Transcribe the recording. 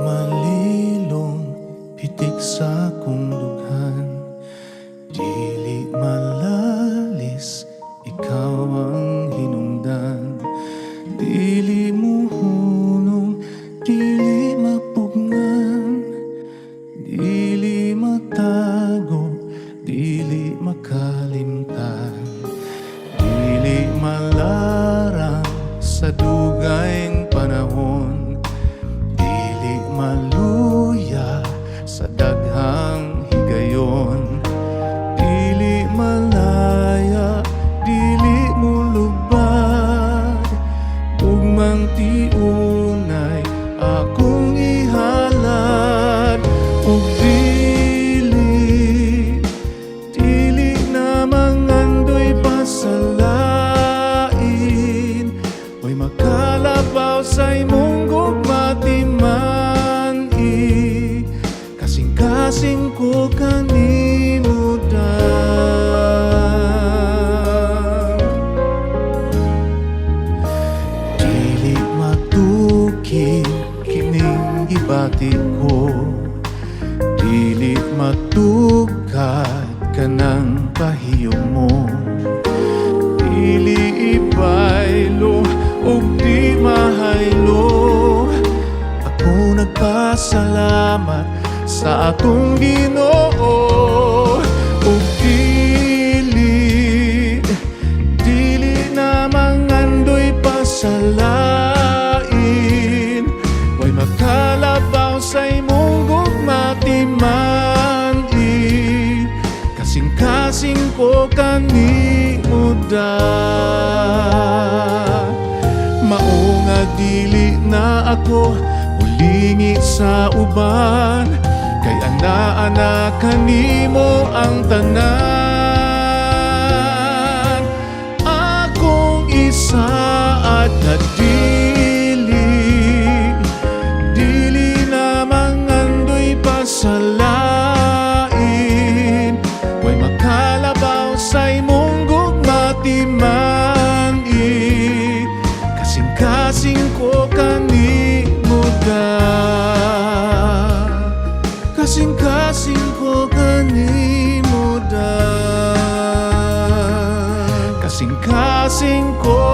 malilong pitik sa akong dughan, dili malalis, ikaw ang hinungdan. Dili muhunong, dili mapugnan, dili matago, dili makalimtan, dili malarang sa dugayng panahon, dili maluya sa daghang higayon, dili malaya, dili mulubad, ugmang tiunay akong ihalad. Ug dili na mangandoy pasalain, oy makalabaw sa imong gugma timani, kasing-kasing ko kanimo dan. Dili matuki kining gibati ko, dili matugkad kanang pahiyom mo, dili ibaylo ug di mahaylo. Ako nagpasalamat sa atong Ginoo. Ug dili na mangandoy pasalain, way makalabaw sa imong gugma timani, kasing-kasing ko kanimo dan. Mao nga dili na ako mulingi sa uban, kay ana kanimo ang tanan. Akong isaad na dili na mangandoy pasalain, way makalabaw sa imong gugma timani, kasing-kasing ko kanimo dan, kasing-kasing ko kanimo dan, kasing-kasing ko